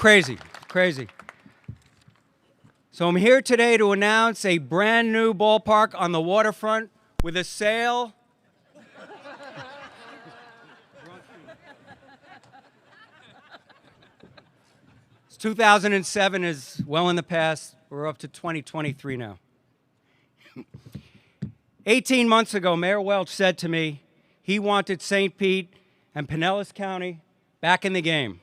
crazy, crazy. So I'm here today to announce a brand new ballpark on the waterfront with a sail. It's 2007 is well in the past. We're up to 2023 now. 18 months ago, Mayor Welch said to me he wanted St. Pete and Pinellas County back in the game.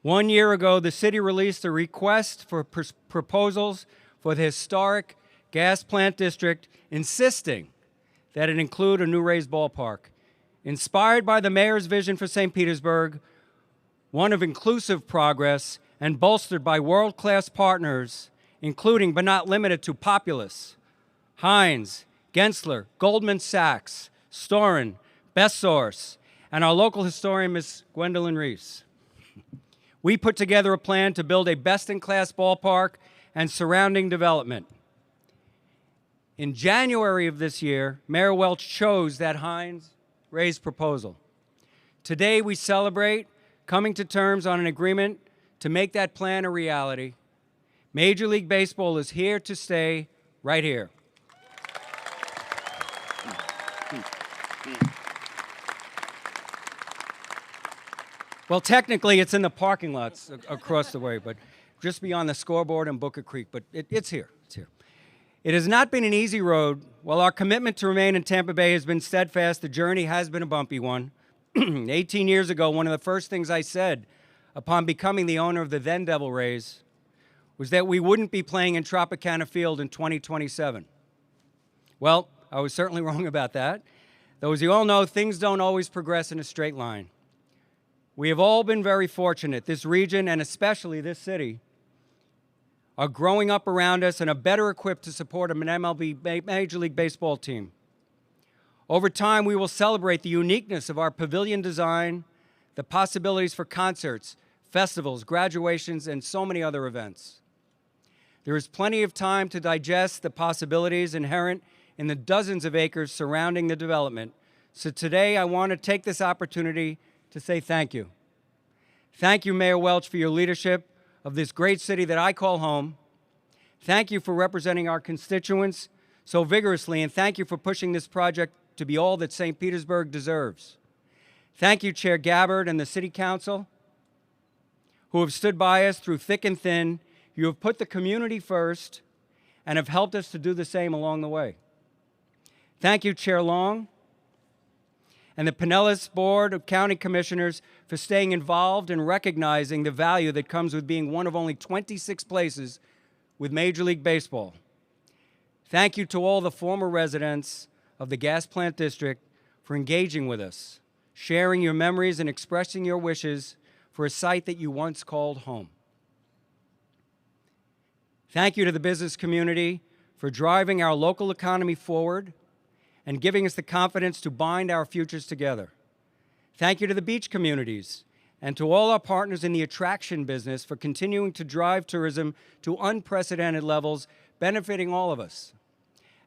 1 year ago, the city released a request for proposals for the historic gas plant district, insisting that it include a new Rays ballpark. Inspired by the mayor's vision for St. Petersburg, one of inclusive progress, and bolstered by world-class partners, including but not limited to Populous, Heinz, Gensler, Goldman Sachs, Storin, Best Source, and our local historian, Ms. Gwendolyn Reese. We put together a plan to build a best-in-class ballpark and surrounding development. In January of this year, Mayor Welch chose that Heinz Rays proposal. Today, we celebrate coming to terms on an agreement to make that plan a reality. Major League Baseball is here to stay right here. Well, technically, it's in the parking lots across the way, but just beyond the scoreboard and Booker Creek, but it's here. It's here. It has not been an easy road. While our commitment to remain in Tampa Bay has been steadfast, the journey has been a bumpy one. 18 years ago, one of the first things I said upon becoming the owner of the then Devil Rays was that we wouldn't be playing in Tropicana Field in 2027. Well, I was certainly wrong about that. Though, as you all know, things don't always progress in a straight line. We have all been very fortunate. This region, and especially this city, are growing up around us and are better equipped to support an MLB Major League Baseball team. Over time, we will celebrate the uniqueness of our pavilion design, the possibilities for concerts, festivals, graduations, and so many other events. There is plenty of time to digest the possibilities inherent in the dozens of acres surrounding the development. So today, I want to take this opportunity to say thank you. Thank you, Mayor Welch, for your leadership of this great city that I call home. Thank you for representing our constituents so vigorously, and thank you for pushing this project to be all that St. Petersburg deserves. Thank you, Chair Gabbard and the City Council, who have stood by us through thick and thin. You have put the community first and have helped us to do the same along the way. Thank you, Chair Long, and the Pinellas Board of County Commissioners for staying involved and recognizing the value that comes with being one of only 26 places with Major League Baseball. Thank you to all the former residents of the gas plant district for engaging with us, sharing your memories and expressing your wishes for a site that you once called home. Thank you to the business community for driving our local economy forward and giving us the confidence to bind our futures together. Thank you to the beach communities and to all our partners in the attraction business for continuing to drive tourism to unprecedented levels, benefiting all of us.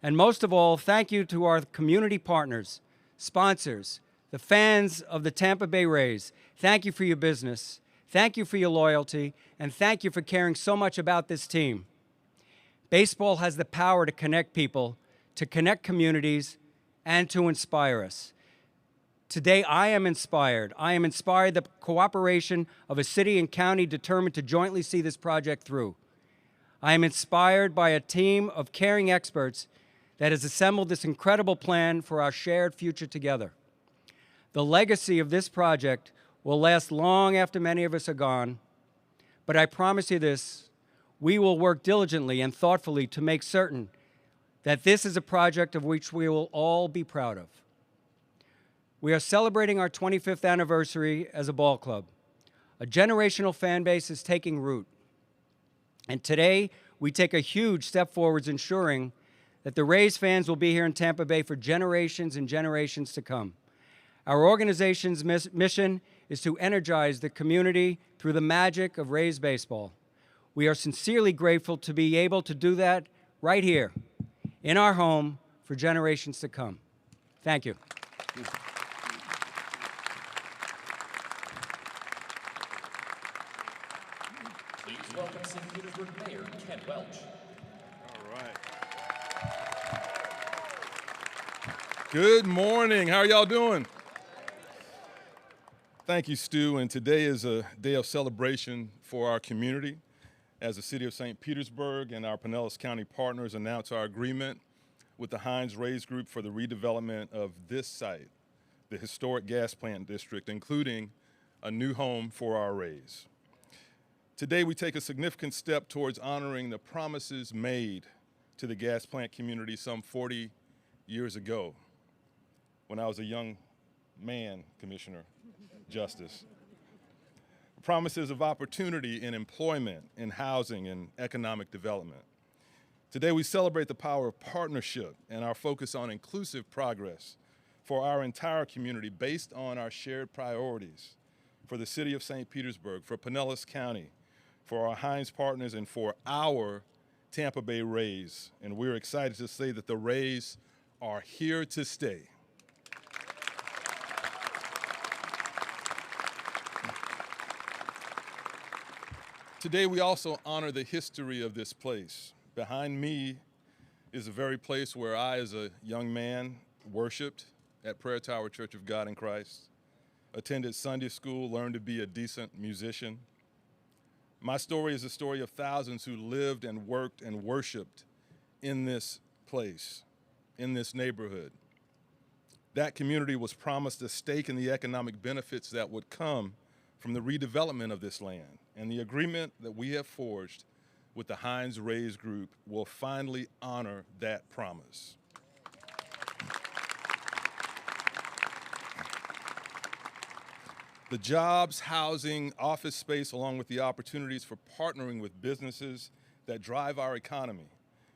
And most of all, thank you to our community partners, sponsors, the fans of the Tampa Bay Rays. Thank you for your business. Thank you for your loyalty. And thank you for caring so much about this team. Baseball has the power to connect people, to connect communities, and to inspire us. Today, I am inspired. I am inspired the cooperation of a city and county determined to jointly see this project through. I am inspired by a team of caring experts that has assembled this incredible plan for our shared future together. The legacy of this project will last long after many of us are gone, but I promise you this, we will work diligently and thoughtfully to make certain that this is a project of which we will all be proud of. We are celebrating our 25th anniversary as a ball club. A generational fan base is taking root. And today, we take a huge step forwards ensuring that the Rays fans will be here in Tampa Bay for generations and generations to come. Our organization's mission is to energize the community through the magic of Rays baseball. We are sincerely grateful to be able to do that right here in our home for generations to come. Thank you. Please welcome St. Petersburg Mayor Ken Welch. All right. Good morning. How are y'all doing? Thank you, Stu. And today is a day of celebration for our community as the City of St. Petersburg and our Pinellas County partners announce our agreement with the Heinz Rays Group for the redevelopment of this site, the historic gas plant district, including a new home for our Rays. Today, we take a significant step towards honoring the promises made to the gas plant community some 40 years ago when I was a young man, Commissioner Justice. Promises of opportunity in employment, in housing, and economic development. Today, we celebrate the power of partnership and our focus on inclusive progress for our entire community based on our shared priorities for the City of St. Petersburg, for Pinellas County, for our Heinz partners, and for our Tampa Bay Rays. And we're excited to say that the Rays are here to stay. Today, we also honor the history of this place. Behind me is a very place where I, as a young man, worshiped at Prayer Tower Church of God in Christ, attended Sunday school, learned to be a decent musician. My story is the story of thousands who lived and worked and worshiped in this place, in this neighborhood. That community was promised a stake in the economic benefits that would come from the redevelopment of this land. And the agreement that we have forged with the Heinz Rays Group will finally honor that promise. The jobs, housing, office space, along with the opportunities for partnering with businesses that drive our economy,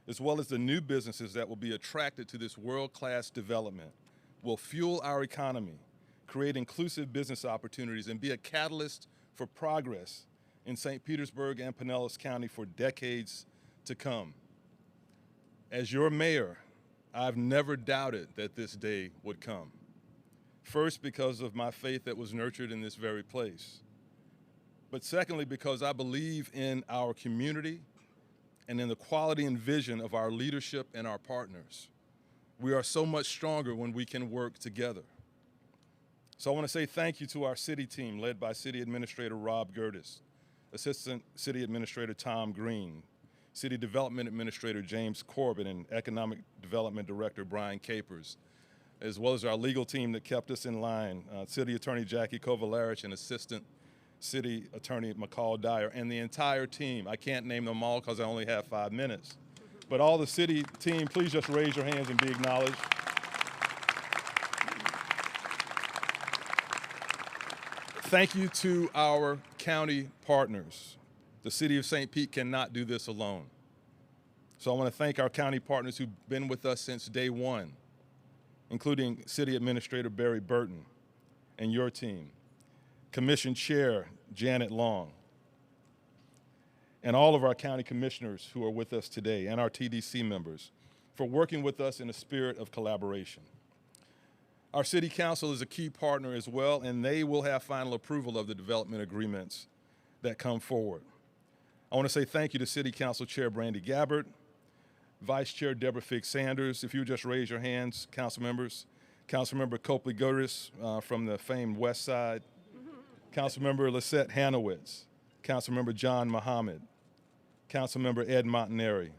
as well as the new businesses that will be attracted to this world-class development, will fuel our economy, create inclusive business opportunities, and be a catalyst for progress in St. Petersburg and Pinellas County for decades to come. As your mayor, I've never doubted that this day would come. First, because of my faith that was nurtured in this very place. But secondly, because I believe in our community and in the quality and vision of our leadership and our partners. We are so much stronger when we can work together. So I want to say thank you to our city team led by City Administrator Rob Gertis, Assistant City Administrator Tom Green, City Development Administrator James Corbett, and Economic Development Director Brian Capers, as well as our legal team that kept us in line, City Attorney Jackie Kovalarich and Assistant City Attorney McCall Dyer, and the entire team. I can't name them all because I only have 5 minutes. But all the city team, please just raise your hands and be acknowledged. Thank you to our county partners. The City of St. Pete cannot do this alone. So I want to thank our county partners who've been with us since day one, including City Administrator Barry Burton and your team, Commission Chair Janet Long, and all of our county commissioners who are with us today, and our TDC members, for working with us in a spirit of collaboration. Our City Council is a key partner as well, and they will have final approval of the development agreements that come forward. I want to say thank you to City Council Chair Brandy Gabbard, Vice Chair Deborah Figg Sanders. If you would just raise your hands, council members. Councilmember Copley Gertis from the famed West Side. Councilmember Lisette Hanowitz. Councilmember John Muhammad. Councilmember Ed Montanari.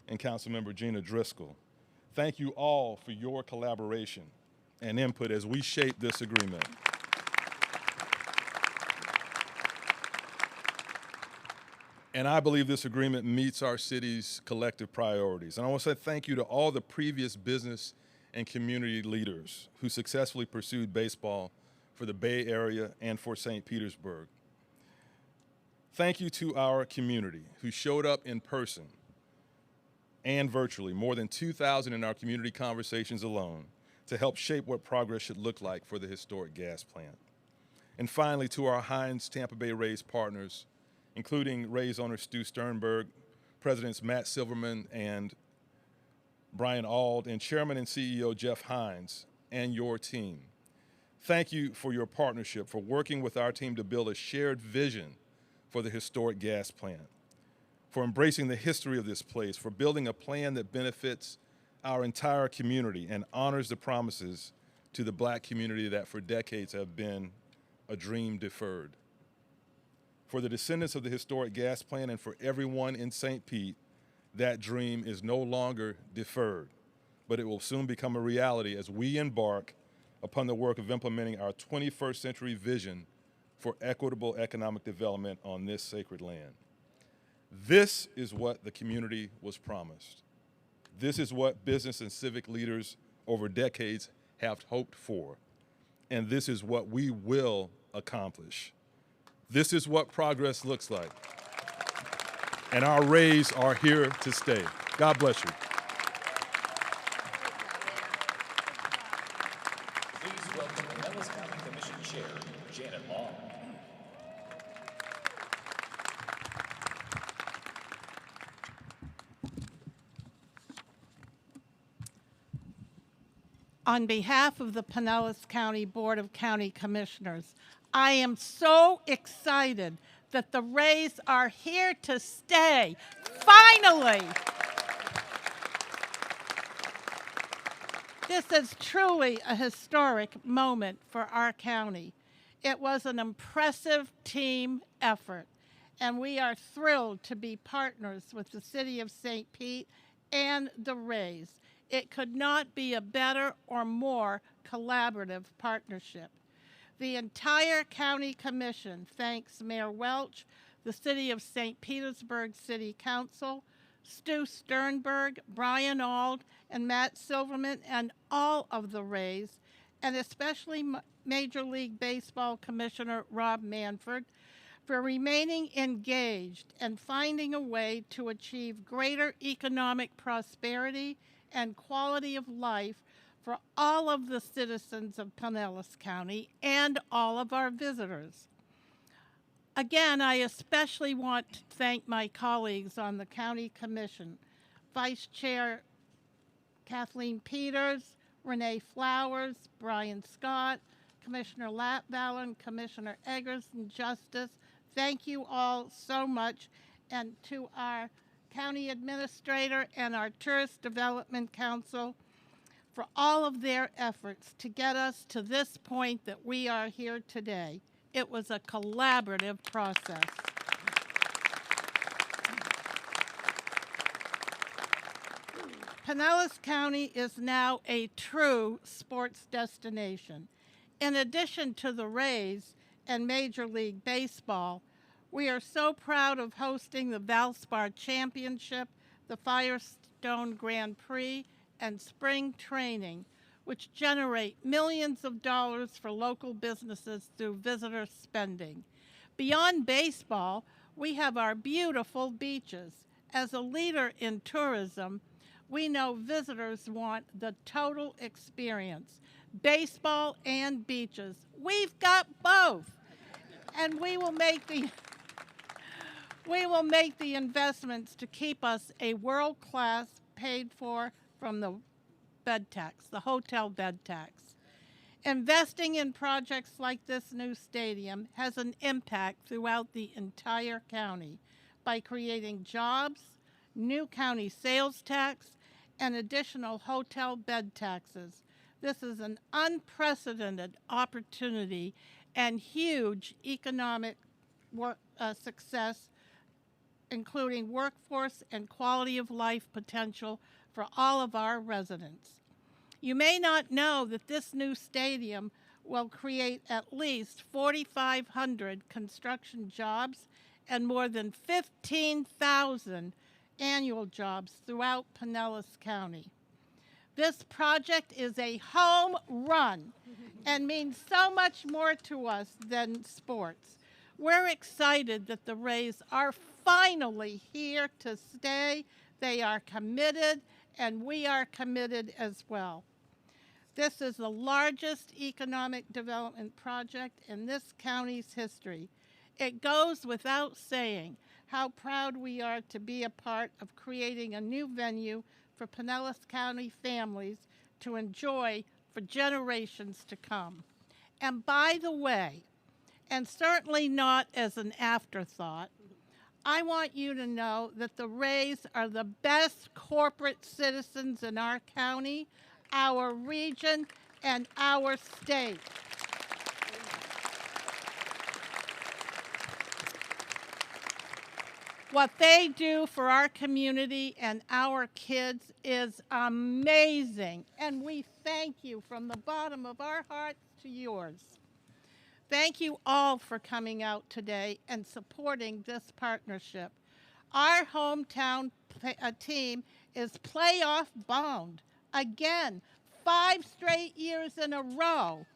And Councilmember Gina Driscoll. Thank you all for your collaboration and input as we shape this agreement. And I believe this agreement meets our city's collective priorities. And I want to say thank you to all the previous business and community leaders who successfully pursued baseball for the Bay Area and for St. Petersburg. Thank you to our community who showed up in person and virtually, more than 2,000 in our community conversations alone, to help shape what progress should look like for the historic gas plant. And finally, to our Heinz Tampa Bay Rays partners, including Rays owner Stu Sternberg, Presidents Matt Silverman and Brian Auld, and Chairman and CEO Jeff Heinz, and your team. Thank you for your partnership, for working with our team to build a shared vision for the historic gas plant, for embracing the history of this place, for building a plan that benefits our entire community and honors the promises to the Black community that for decades have been a dream deferred. For the descendants of the historic gas plant and for everyone in St. Pete, that dream is no longer deferred, but it will soon become a reality as we embark upon the work of implementing our 21st century vision for equitable economic development on this sacred land. This is what the community was promised. This is what business and civic leaders over decades have hoped for. And this is what we will accomplish. This is what progress looks like. And our Rays are here to stay. God bless you. Please welcome Pinellas County Commission Chair, Janet Long. On behalf of the Pinellas County Board of County Commissioners, I am so excited that the Rays are here to stay, finally. This is truly a historic moment for our county. It was an impressive team effort, and we are thrilled to be partners with the City of St. Pete and the Rays. It could not be a better or more collaborative partnership. The entire County Commission thanks Mayor Welch, the City of St. Petersburg City Council, Stu Sternberg, Brian Auld, and Matt Silverman, and all of the Rays, and especially Major League Baseball Commissioner Rob Manfred, for remaining engaged and finding a way to achieve greater economic prosperity and quality of life for all of the citizens of Pinellas County and all of our visitors. Again, I especially want to thank my colleagues on the County Commission, Vice Chair Kathleen Peters, Renee Flowers, Brian Scott, Commissioner Latvallen, Commissioner Eggers, and Justice. Thank you all so much. And to our County Administrator and our Tourist Development Council for all of their efforts to get us to this point that we are here today. It was a collaborative process. Pinellas County is now a true sports destination. In addition to the Rays and Major League Baseball, we are so proud of hosting the Valspar Championship, the Firestone Grand Prix, and spring training, which generate millions of dollars for local businesses through visitor spending. Beyond baseball, we have our beautiful beaches. As a leader in tourism, we know visitors want the total experience, baseball and beaches. We've got both, and we will make the investments to keep us a world-class, paid for from the bed tax, the hotel bed tax. Investing in projects like this new stadium has an impact throughout the entire county by creating jobs, new county sales tax, and additional hotel bed taxes. This is an unprecedented opportunity and huge economic success, including workforce and quality of life potential for all of our residents. You may not know that this new stadium will create at least 4,500 construction jobs and more than 15,000 annual jobs throughout Pinellas County. This project is a home run and means so much more to us than sports. We're excited that the Rays are finally here to stay. They are committed, and we are committed as well. This is the largest economic development project in this county's history. It goes without saying how proud we are to be a part of creating a new venue for Pinellas County families to enjoy for generations to come. And by the way, and certainly not as an afterthought, I want you to know that the Rays are the best corporate citizens in our county, our region, and our state. What they do for our community and our kids is amazing, and we thank you from the bottom of our hearts to yours. Thank you all for coming out today and supporting this partnership. Our hometown team is playoff bound. Again, 5 straight years in a row.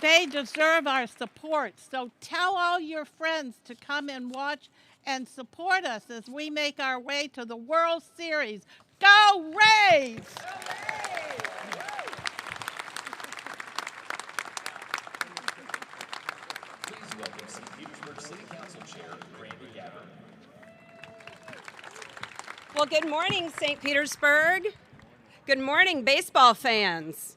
They deserve our support, so tell all your friends to come and watch and support us as we make our way to the World Series. Go Rays! Please welcome St. Petersburg City Council Chair, Randy Gabbard. Well, good morning, St. Petersburg. Good morning, baseball fans.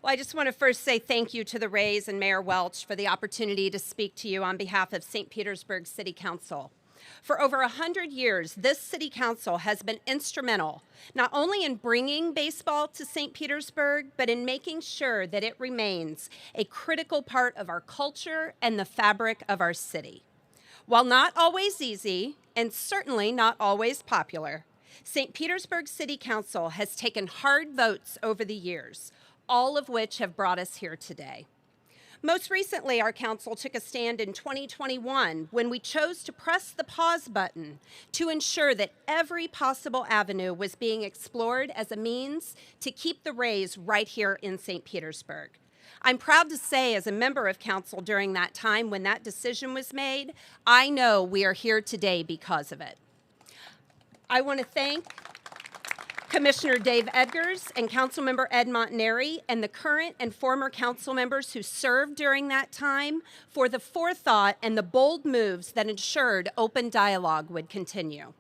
Well, I just want to first say thank you to the Rays and Mayor Welch for the opportunity to speak to you on behalf of St. Petersburg City Council. For over 100 years, this City Council has been instrumental, not only in bringing baseball to St. Petersburg, but in making sure that it remains a critical part of our culture and the fabric of our city. While not always easy, and certainly not always popular, St. Petersburg City Council has taken hard votes over the years, all of which have brought us here today. Most recently, our council took a stand in 2021 when we chose to press the pause button to ensure that every possible avenue was being explored as a means to keep the Rays right here in St. Petersburg. I'm proud to say, as a member of council during that time when that decision was made, I know we are here today because of it. I want to thank Commissioner Dave Edgars and Councilmember Ed Montanari and the current and former council members who served during that time for the forethought and the bold moves that ensured open dialogue would continue.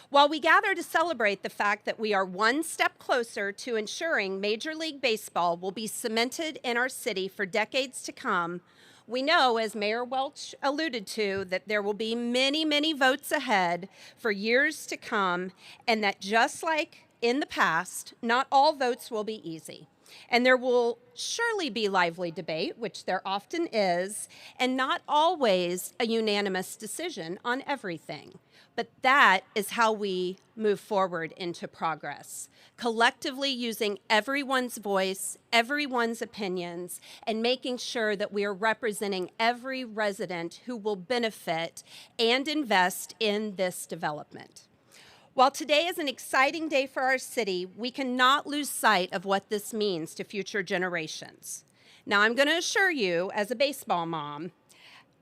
While we gather to celebrate the fact that we are one step closer to ensuring Major League Baseball will be cemented in our city for decades to come, we know, as Mayor Welch alluded to, that there will be many, many votes ahead for years to come, and that just like in the past, not all votes will be easy. And there will surely be lively debate, which there often is, and not always a unanimous decision on everything. But that is how we move forward into progress, collectively using everyone's voice, everyone's opinions, and making sure that we are representing every resident who will benefit and invest in this development. While today is an exciting day for our city, we cannot lose sight of what this means to future generations. Now, I'm going to assure you, as a baseball mom,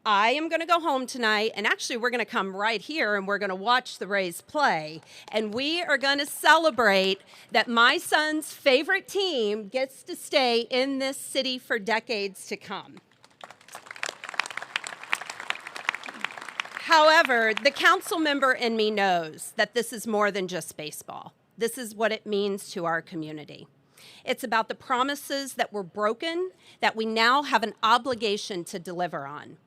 I am going to go home tonight, and actually we're going to come right here and we're going to watch the Rays play, and we are going to celebrate that my son's favorite team gets to stay in this city for decades to come. However, the council member in me knows that this is more than just baseball. This is what it means to our community. It's about the promises that were broken that we now have an obligation to deliver on.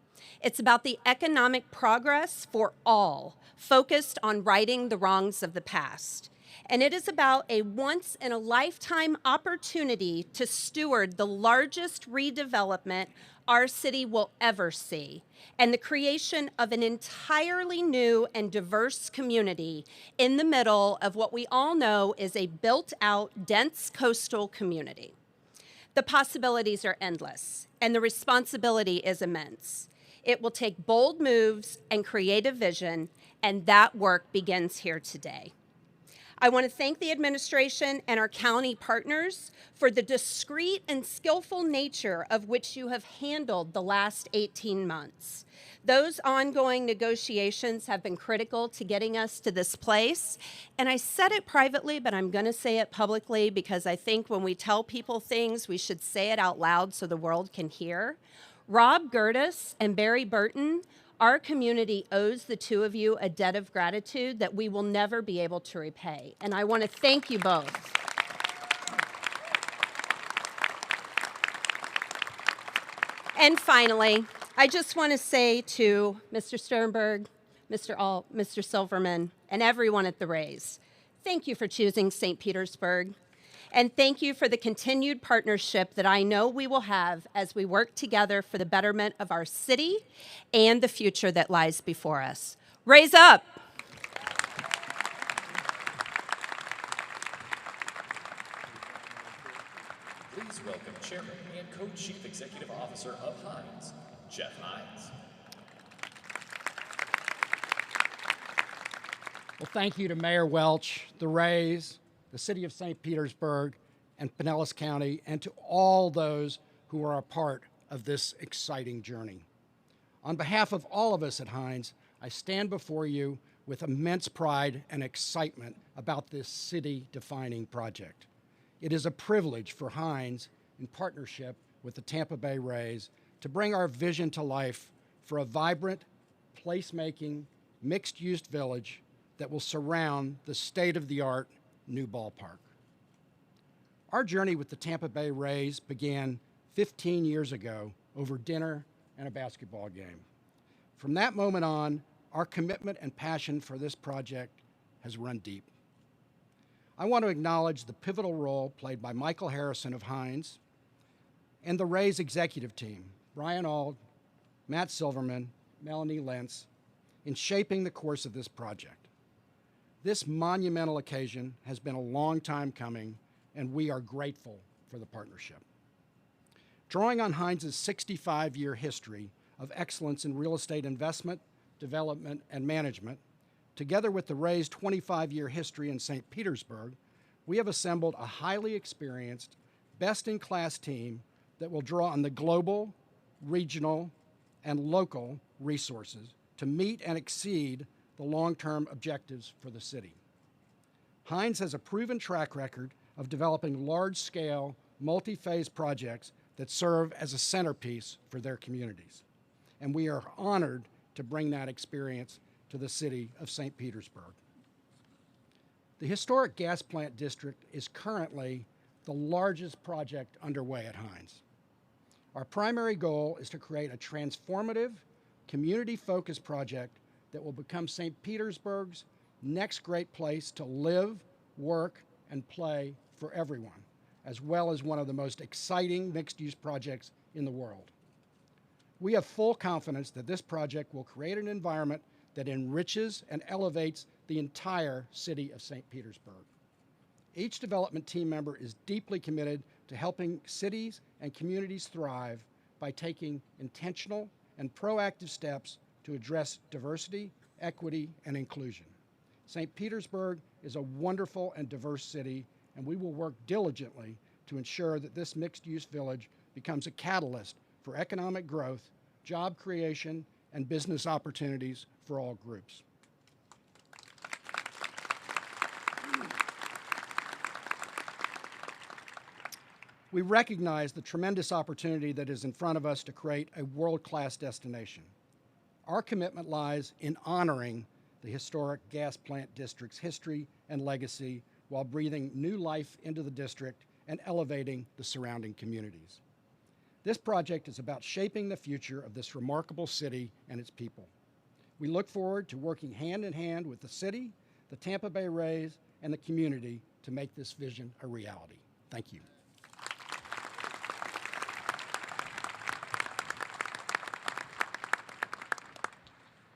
It's about the economic progress for all, focused on righting the wrongs of the past. And it is about a once-in-a-lifetime opportunity to steward the largest redevelopment our city will ever see, and the creation of an entirely new and diverse community in the middle of what we all know is a built-out, dense coastal community. The possibilities are endless, and the responsibility is immense. It will take bold moves and creative vision, and that work begins here today. I want to thank the administration and our county partners for the discreet and skillful nature of which you have handled the last 18 months. Those ongoing negotiations have been critical to getting us to this place. And I said it privately, but I'm going to say it publicly because I think when we tell people things, we should say it out loud so the world can hear. Rob Gertis and Barry Burton, our community owes the two of you a debt of gratitude that we will never be able to repay. And I want to thank you both. And finally, I just want to say to Mr. Sternberg, Mr. Silverman, and everyone at the Rays, thank you for choosing St. Petersburg. And thank you for the continued partnership that I know we will have as we work together for the betterment of our city and the future that lies before us. Raise up! Please welcome Chairman and Co-Chief Executive Officer of Heinz, Jeff Heinz. Well, thank you to Mayor Welch, the Rays, the City of St. Petersburg, and Pinellas County, and to all those who are a part of this exciting journey. On behalf of all of us at Heinz, I stand before you with immense pride and excitement about this city-defining project. It is a privilege for Heinz, in partnership with the Tampa Bay Rays, to bring our vision to life for a vibrant, place-making, mixed-use village that will surround the state-of-the-art new ballpark. Our journey with the Tampa Bay Rays began 15 years ago over dinner and a basketball game. From that moment on, our commitment and passion for this project has run deep. I want to acknowledge the pivotal role played by Michael Harrison of Heinz and the Rays executive team, Brian Auld, Matt Silverman, Melanie Lentz, in shaping the course of this project. This monumental occasion has been a long time coming, and we are grateful for the partnership. Drawing on Heinz's 65-year history of excellence in real estate investment, development, and management, together with the Rays' 25-year history in St. Petersburg, we have assembled a highly experienced, best-in-class team that will draw on the global, regional, and local resources to meet and exceed the long-term objectives for the city. Heinz has a proven track record of developing large-scale, multi-phase projects that serve as a centerpiece for their communities. And we are honored to bring that experience to the city of St. Petersburg. The historic gas plant district is currently the largest project underway at Heinz. Our primary goal is to create a transformative, community-focused project that will become St. Petersburg's next great place to live, work, and play for everyone, as well as one of the most exciting mixed-use projects in the world. We have full confidence that this project will create an environment that enriches and elevates the entire city of St. Petersburg. Each development team member is deeply committed to helping cities and communities thrive by taking intentional and proactive steps to address diversity, equity, and inclusion. St. Petersburg is a wonderful and diverse city, and we will work diligently to ensure that this mixed-use village becomes a catalyst for economic growth, job creation, and business opportunities for all groups. We recognize the tremendous opportunity that is in front of us to create a world-class destination. Our commitment lies in honoring the historic gas plant district's history and legacy while breathing new life into the district and elevating the surrounding communities. This project is about shaping the future of this remarkable city and its people. We look forward to working hand in hand with the city, the Tampa Bay Rays, and the community to make this vision a reality. Thank you.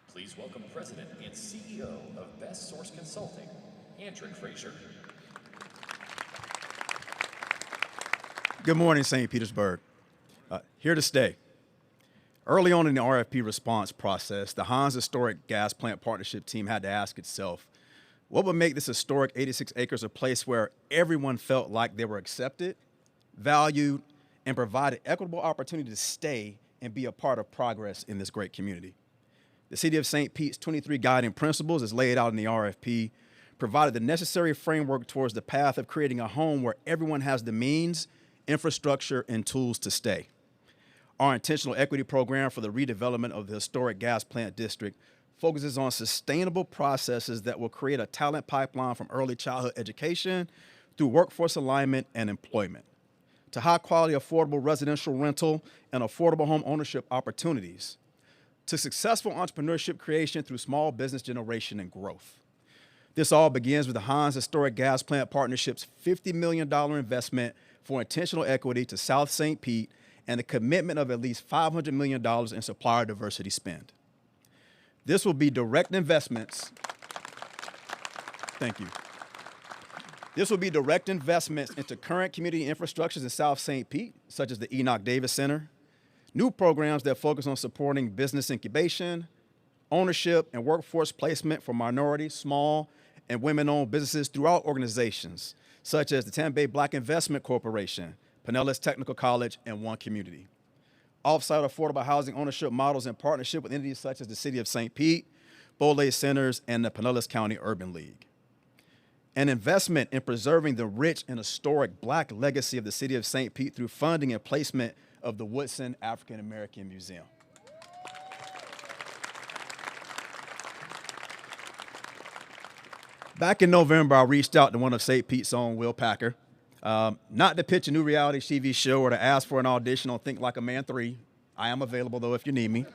Please welcome President and CEO of Best Source Consulting, Andrew Frazier. Good morning, St. Petersburg. Here to stay. Early on in the RFP response process, the Heinz Historic Gas Plant Partnership team had to ask itself, what would make this historic 86 acres a place where everyone felt like they were accepted, valued, and provided equitable opportunity to stay and be a part of progress in this great community? The City of St. Pete's 23 guiding principles, as laid out in the RFP, provided the necessary framework towards the path of creating a home where everyone has the means, infrastructure, and tools to stay. Our intentional equity program for the redevelopment of the historic gas plant district focuses on sustainable processes that will create a talent pipeline from early childhood education through workforce alignment and employment. to high-quality, affordable residential rental and affordable home ownership opportunities, to successful entrepreneurship creation through small business generation and growth. This all begins with the Hines Historic Gas Plant Partnership's $50 million investment for intentional equity to South St. Pete and the commitment of at least $500 million in supplier diversity spend. This will be direct investments. Thank you. This will be direct investments into current community infrastructures in South St. Pete, such as the Enoch Davis Center, new programs that focus on supporting business incubation, ownership, and workforce placement for minority, small, and women-owned businesses throughout organizations, such as the Tampa Bay Black Investment Corporation, Pinellas Technical College, and One Community. Off-site affordable housing ownership models in partnership with entities such as the City of St. Pete, Boley Centers, and the Pinellas County Urban League. An investment in preserving the rich and historic Black legacy of the City of St. Pete through funding and placement of the Woodson African American Museum. Back in November, I reached out to one of St. Pete's own, Will Packer, not to pitch a new reality TV show or to ask for an audition on Think Like a Man 3. I am available, though, if you need me.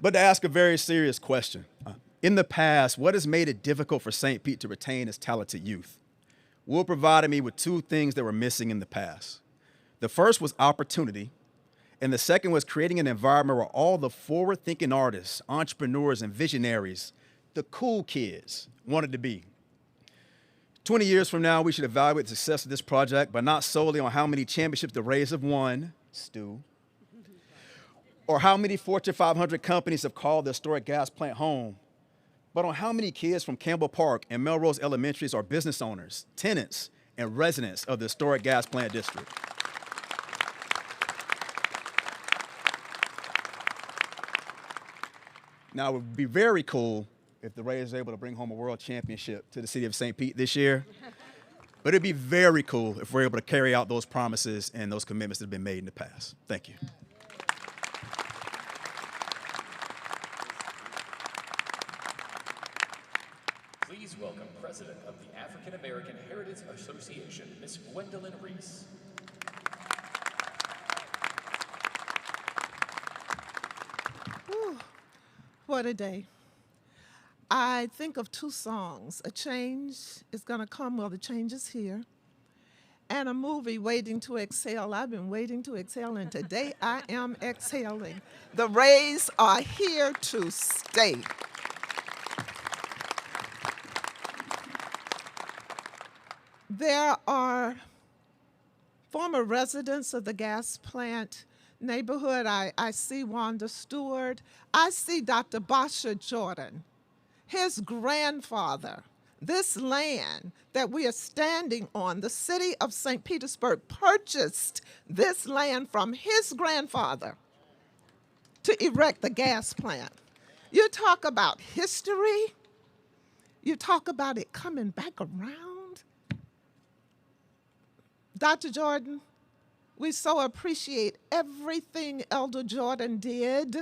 But to ask a very serious question. In the past, what has made it difficult for St. Pete to retain its talented youth? Will provided me with two things that were missing in the past. The first was opportunity, and the second was creating an environment where all the forward-thinking artists, entrepreneurs, and visionaries, the cool kids, wanted to be. 20 years from now, we should evaluate the success of this project, but not solely on how many championships the Rays have won, Stu, or how many Fortune 500 companies have called the historic gas plant home, but on how many kids from Campbell Park and Melrose Elementaries are business owners, tenants, and residents of the historic gas plant district. Now, it would be very cool if the Rays are able to bring home a world championship to the City of St. Pete this year. But it'd be very cool if we're able to carry out those promises and those commitments that have been made in the past. Thank you. Please welcome President of the African American Heritage Association, Ms. Gwendolyn Reese. Whew, what a day. I think of two songs. A change is going to come, well, the change is here. And a movie, Waiting to Exhale. I've been waiting to exhale, and today I am exhaling. The Rays are here to stay. There are former residents of the gas plant neighborhood. I see Wanda Stewart. I see Dr. Basha Jordan. His grandfather, this land that we are standing on, the city of St. Petersburg purchased this land from his grandfather to erect the gas plant. You talk about history, you talk about it coming back around. Dr. Jordan, we so appreciate everything Elder Jordan did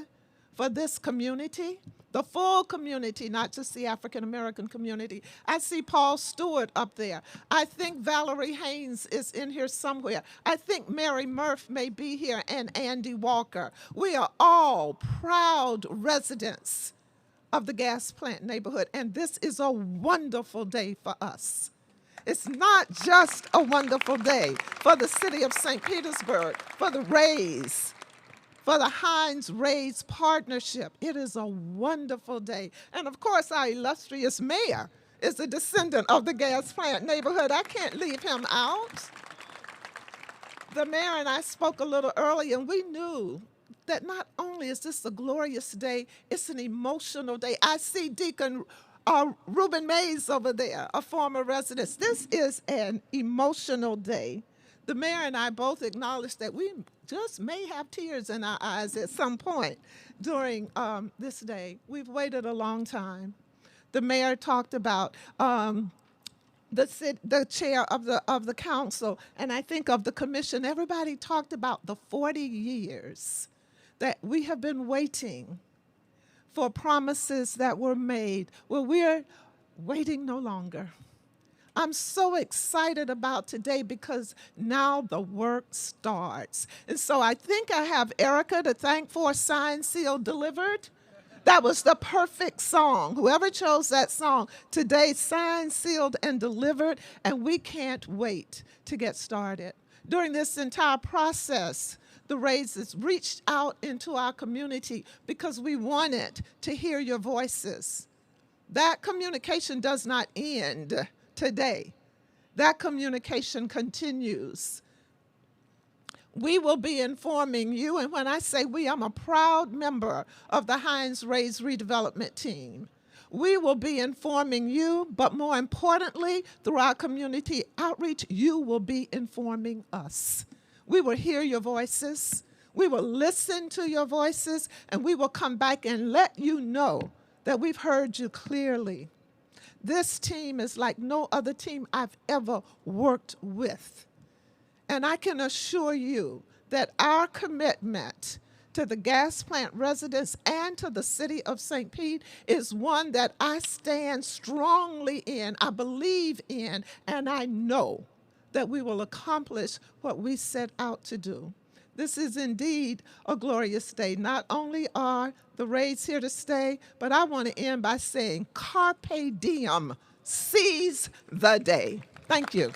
for this community. The full community, not just the African American community. I see Paul Stewart up there. I think Valerie Haynes is in here somewhere. I think Mary Murph may be here, and Andy Walker. We are all proud residents of the gas plant neighborhood, and this is a wonderful day for us. It's not just a wonderful day for the city of St. Petersburg, for the Rays, for the Hines Rays partnership. It is a wonderful day. And of course, our illustrious mayor is a descendant of the gas plant neighborhood. I can't leave him out. The mayor and I spoke a little earlier, and we knew that not only is this a glorious day, it's an emotional day. I see Deacon Reuben Mays over there, a former resident. This is an emotional day. The mayor and I both acknowledge that we just may have tears in our eyes at some point during this day. We've waited a long time. The mayor talked about the chair of the council, and I think of the commission. Everybody talked about the 40 years that we have been waiting for promises that were made. Well, we're waiting no longer. I'm so excited about today because now the work starts. And so I think I have Erica to thank for Signed, Sealed, Delivered. That was the perfect song. Whoever chose that song today, signed, sealed, and delivered, and we can't wait to get started. During this entire process, the Rays has reached out into our community because we wanted to hear your voices. That communication does not end today. That communication continues. We will be informing you, and when I say we, I'm a proud member of the Hines Rays redevelopment team. We will be informing you, but more importantly, through our community outreach, you will be informing us. We will hear your voices, we will listen to your voices, and we will come back and let you know that we've heard you clearly. This team is like no other team I've ever worked with. And I can assure you that our commitment to the gas plant residents and to the city of St. Pete is one that I stand strongly in, I believe in, and I know that we will accomplish what we set out to do. This is indeed a glorious day. Not only are the Rays here to stay, but I want to end by saying, carpe diem, seize the day. Thank you.